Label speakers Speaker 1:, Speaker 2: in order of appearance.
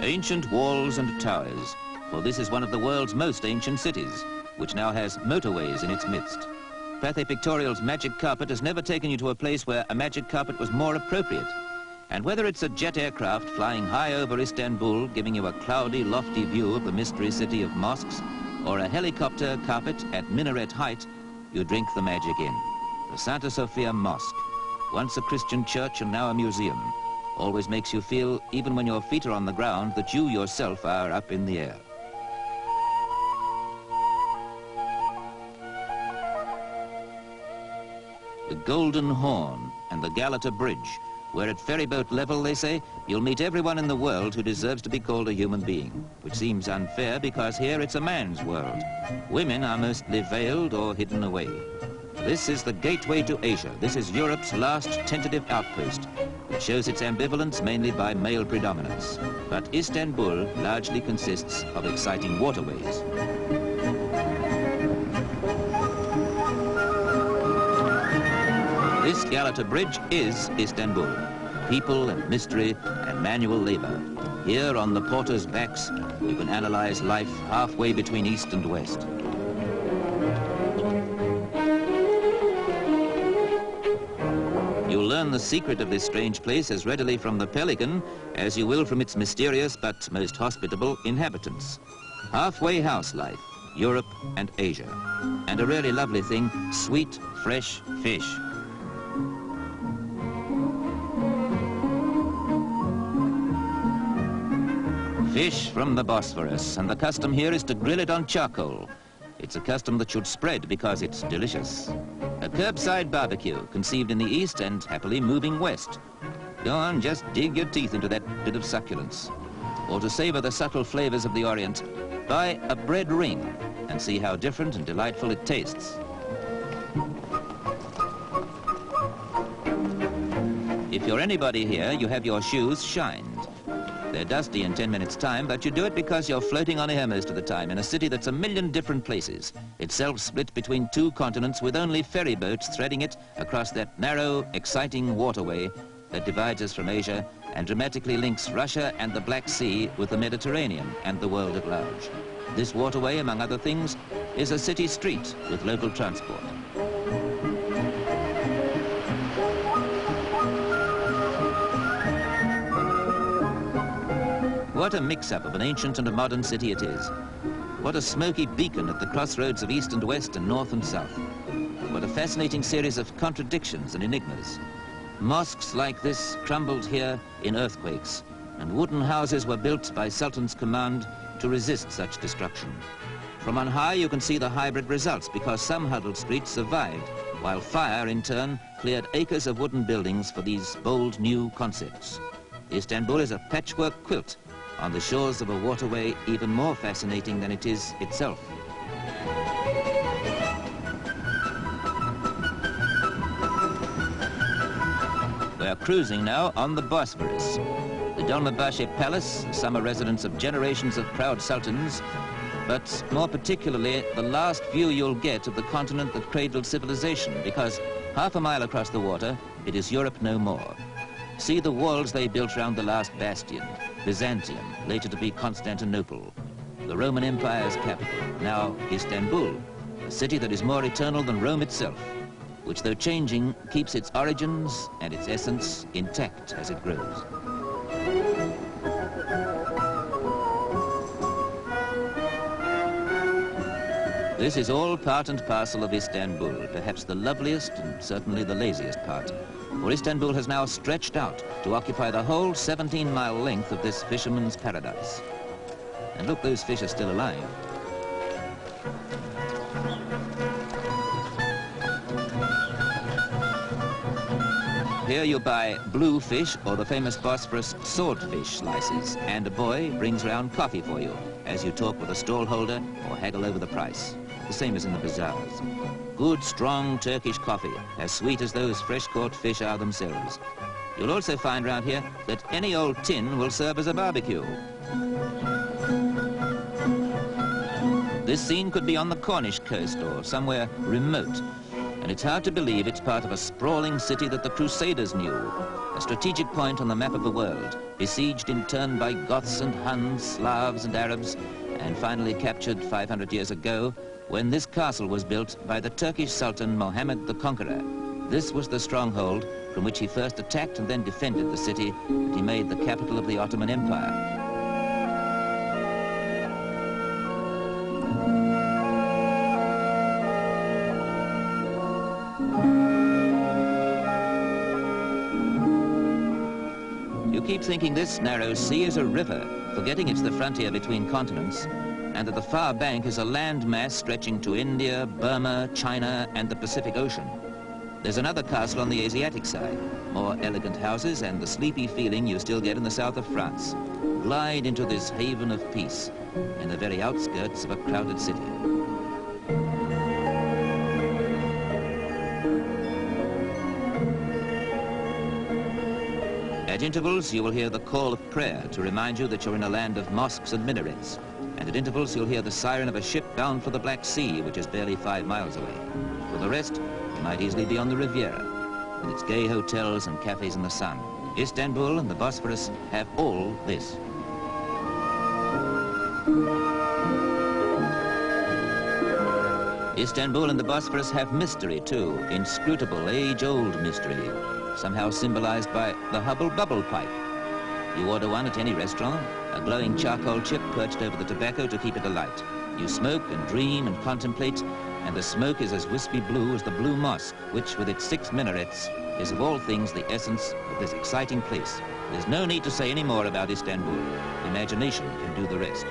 Speaker 1: Ancient walls and towers, for this is one of the world's most ancient cities, which now has motorways in its midst. Pathé Pictorial's magic carpet has never taken you to a place where a magic carpet was more appropriate. And whether it's a jet aircraft flying high over Istanbul, giving you a cloudy, lofty view of the mystery city of mosques, or a helicopter carpet at minaret height, you drink the magic in. The Santa Sofia Mosque, once a Christian church and now a museum, always makes you feel, even when your feet are on the ground, that you yourself are up in the air. The Golden Horn and the Galata Bridge, where at ferryboat level, they say, you'll meet everyone in the world who deserves to be called a human being, which seems unfair because here it's a man's world. Women are mostly veiled or hidden away. This is the gateway to Asia. This is Europe's last tentative outpost. It shows its ambivalence mainly by male predominance. But Istanbul largely consists of exciting waterways. This Galata Bridge is Istanbul. People and mystery and manual labor. Here on the porters' backs, you can analyze life halfway between East and West. You'll learn the secret of this strange place as readily from the pelican as you will from its mysterious but most hospitable inhabitants. Halfway house life, Europe and Asia. And a really lovely thing, sweet, fresh fish. Fish from the Bosphorus, and the custom here is to grill it on charcoal. It's a custom that should spread because it's delicious. A curbside barbecue, conceived in the east and happily moving west. Go on, just dig your teeth into that bit of succulence. Or to savor the subtle flavors of the Orient, buy a bread ring and see how different and delightful it tastes. If you're anybody here, you have your shoes shined. They're dusty in 10 minutes' time, but you do it because you're floating on air most of the time in a city that's a million different places, itself split between two continents with only ferry boats threading it across that narrow, exciting waterway that divides us from Asia and dramatically links Russia and the Black Sea with the Mediterranean and the world at large. This waterway, among other things, is a city street with local transport. What a mix-up of an ancient and a modern city it is. What a smoky beacon at the crossroads of east and west and north and south. What a fascinating series of contradictions and enigmas. Mosques like this crumbled here in earthquakes, and wooden houses were built by Sultan's command to resist such destruction. From on high you can see the hybrid results because some huddled streets survived, while fire in turn cleared acres of wooden buildings for these bold new concepts. Istanbul is a patchwork quilt on the shores of a waterway even more fascinating than it is itself. We are cruising now on the Bosphorus. The Dolmabahce Palace, summer residence of generations of proud sultans, but more particularly the last view you'll get of the continent that cradled civilization, because half a mile across the water, it is Europe no more. See the walls they built round the last bastion, Byzantium, later to be Constantinople, the Roman Empire's capital, now Istanbul, a city that is more eternal than Rome itself, which though changing, keeps its origins and its essence intact as it grows. This is all part and parcel of Istanbul, perhaps the loveliest and certainly the laziest part. For Istanbul has now stretched out to occupy the whole 17-mile length of this fisherman's paradise. And look, those fish are still alive. Here you buy blue fish or the famous Bosphorus swordfish slices, and a boy brings round coffee for you as you talk with a stallholder or haggle over the price. The same as in the bazaars. Good, strong Turkish coffee, as sweet as those fresh-caught fish are themselves. You'll also find round here that any old tin will serve as a barbecue. This scene could be on the Cornish coast or somewhere remote, and it's hard to believe it's part of a sprawling city that the Crusaders knew, a strategic point on the map of the world, besieged in turn by Goths and Huns, Slavs and Arabs, and finally captured 500 years ago, when this castle was built by the Turkish Sultan Mohammed the Conqueror. This was the stronghold from which he first attacked and then defended the city that he made the capital of the Ottoman Empire. You keep thinking this narrow sea is a river, forgetting it's the frontier between continents, and that the far bank is a land mass stretching to India, Burma, China, and the Pacific Ocean. There's another castle on the Asiatic side, more elegant houses and the sleepy feeling you still get in the south of France. Glide into this haven of peace in the very outskirts of a crowded city. At intervals, you will hear the call of prayer to remind you that you're in a land of mosques and minarets. And at intervals, you'll hear the siren of a ship bound for the Black Sea, which is barely 5 miles away. For the rest, you might easily be on the Riviera, with its gay hotels and cafes in the sun. Istanbul and the Bosphorus have all this. Istanbul and the Bosphorus have mystery too, inscrutable, age-old mystery, somehow symbolized by the Hubble bubble pipe. You order one at any restaurant, a glowing charcoal chip perched over the tobacco to keep it alight. You smoke and dream and contemplate, and the smoke is as wispy blue as the Blue Mosque, which with its 6 minarets is of all things the essence of this exciting place. There's no need to say any more about Istanbul. Imagination can do the rest.